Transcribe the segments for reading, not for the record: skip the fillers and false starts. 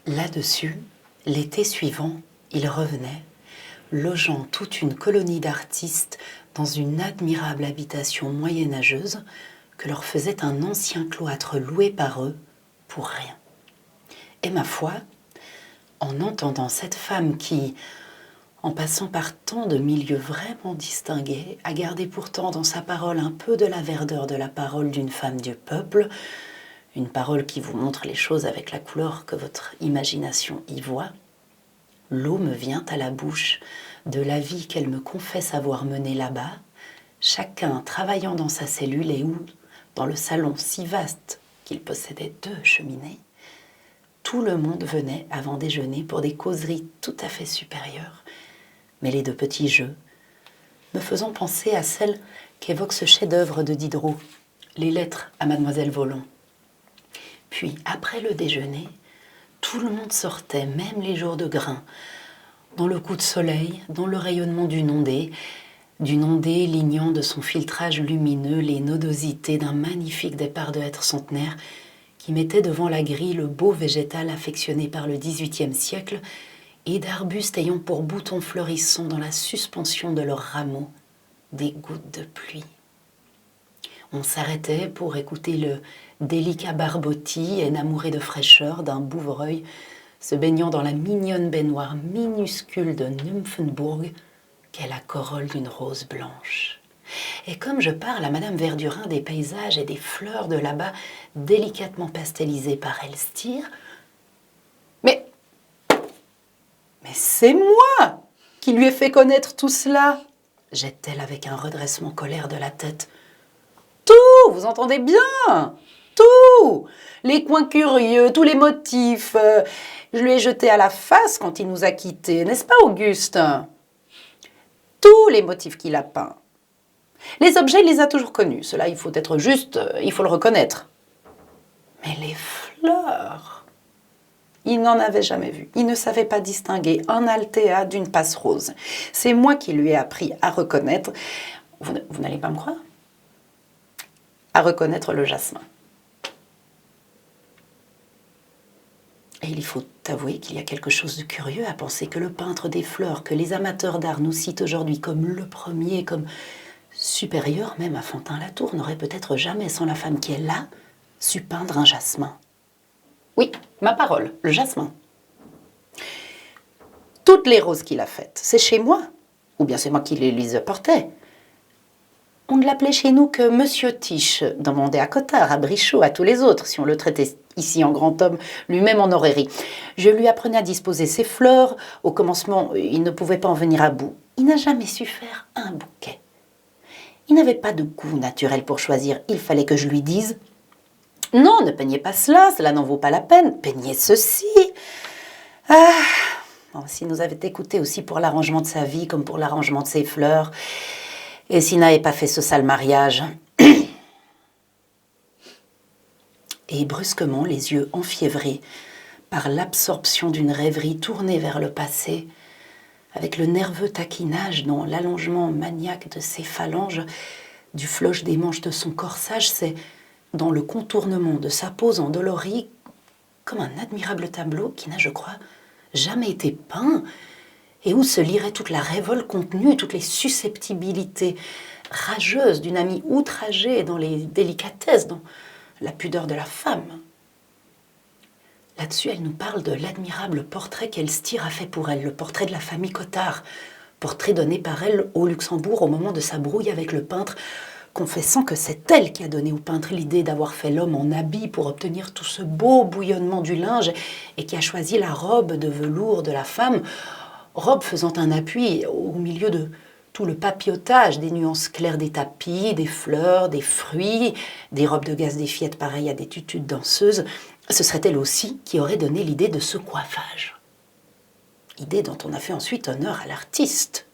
Là-dessus, l'été suivant, il revenait, logeant toute une colonie d'artistes dans une admirable habitation moyenâgeuse que leur faisait un ancien cloître loué par eux pour rien. Et ma foi, en entendant cette femme qui, en passant par tant de milieux vraiment distingués, a gardé pourtant dans sa parole un peu de la verdeur de la parole d'une femme du peuple, une parole qui vous montre les choses avec la couleur que votre imagination y voit, l'eau me vient à la bouche de la vie qu'elle me confesse avoir menée là-bas, chacun travaillant dans sa cellule et où, dans le salon si vaste qu'il possédait 2 cheminées, tout le monde venait avant déjeuner pour des causeries tout à fait supérieures, mêlées de petits jeux, me faisant penser à celle qu'évoque ce chef-d'œuvre de Diderot, les lettres à Mademoiselle Vollon. Puis, après le déjeuner, tout le monde sortait, même les jours de grain, dans le coup de soleil, dans le rayonnement d'une ondée lignant de son filtrage lumineux les nodosités d'un magnifique départ de hêtre centenaire qui mettait devant la grille le beau végétal affectionné par le XVIIIe siècle et d'arbustes ayant pour boutons fleurissants dans la suspension de leurs rameaux des gouttes de pluie. On s'arrêtait pour écouter le délicat barbotis énamouré de fraîcheur d'un bouvreuil se baignant dans la mignonne baignoire minuscule de Nymphenburg qu'est la corolle d'une rose blanche. Et comme je parle à Madame Verdurin des paysages et des fleurs de là-bas délicatement pastelisées par Elstir, mais c'est moi qui lui ai fait connaître tout cela, jette-t-elle avec un redressement colère de la tête. Tout, vous entendez bien, tout, les coins curieux, tous les motifs, je lui ai jeté à la face quand il nous a quittés, n'est-ce pas Auguste? Tous les motifs qu'il a peints. Les objets, il les a toujours connus, cela il faut être juste, il faut le reconnaître. Mais les fleurs, il n'en avait jamais vu, il ne savait pas distinguer un altéa d'une passe rose. C'est moi qui lui ai appris à reconnaître, vous n'allez pas me croire, à reconnaître le jasmin. Et il faut avouer qu'il y a quelque chose de curieux à penser que le peintre des fleurs, que les amateurs d'art nous citent aujourd'hui comme le premier, comme supérieur même à Fantin-Latour, n'aurait peut-être jamais, sans la femme qui est là, su peindre un jasmin. Oui, ma parole, le jasmin. Toutes les roses qu'il a faites, c'est chez moi, ou bien c'est moi qui les apportais. On ne l'appelait chez nous que Monsieur Tiche, dans Mondé à Cottard, à Brichot, à tous les autres, si on le traitait ici en grand homme, lui-même en aurait ri. Je lui apprenais à disposer ses fleurs. Au commencement, il ne pouvait pas en venir à bout. Il n'a jamais su faire un bouquet. Il n'avait pas de goût naturel pour choisir. Il fallait que je lui dise « Non, ne peignez pas cela, cela n'en vaut pas la peine. Peignez ceci. » S'il nous avait écoutés aussi pour l'arrangement de sa vie comme pour l'arrangement de ses fleurs, et s'il n'avait pas fait ce sale mariage. Et brusquement, les yeux enfiévrés par l'absorption d'une rêverie tournée vers le passé, avec le nerveux taquinage dans l'allongement maniaque de ses phalanges, du floche des manches de son corsage, c'est dans le contournement de sa pose endolorie, comme un admirable tableau qui n'a, je crois, jamais été peint, et où se lirait toute la révolte contenue, toutes les susceptibilités rageuses d'une amie outragée dans les délicatesses, dans la pudeur de la femme. Là-dessus, elle nous parle de l'admirable portrait qu'Elstir a fait pour elle, le portrait de la famille Cottard, portrait donné par elle au Luxembourg au moment de sa brouille avec le peintre, confessant que c'est elle qui a donné au peintre l'idée d'avoir fait l'homme en habit pour obtenir tout ce beau bouillonnement du linge et qui a choisi la robe de velours de la femme, robe faisant un appui au milieu de tout le papillotage des nuances claires des tapis, des fleurs, des fruits, des robes de gaze des fillettes pareilles à des tutus de danseuses. Ce serait elle aussi qui aurait donné l'idée de ce coiffage. Idée dont on a fait ensuite honneur à l'artiste.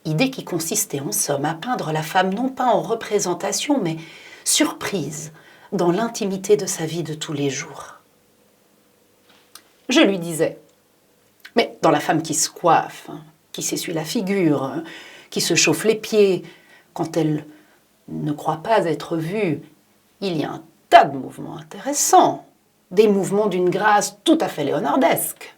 Idée qui consistait en somme à peindre la femme non pas en représentation, mais surprise dans l'intimité de sa vie de tous les jours. Je lui disais, mais dans la femme qui se coiffe, qui s'essuie la figure, qui se chauffe les pieds, quand elle ne croit pas être vue, il y a un tas de mouvements intéressants. des mouvements d'une grâce tout à fait léonardesque.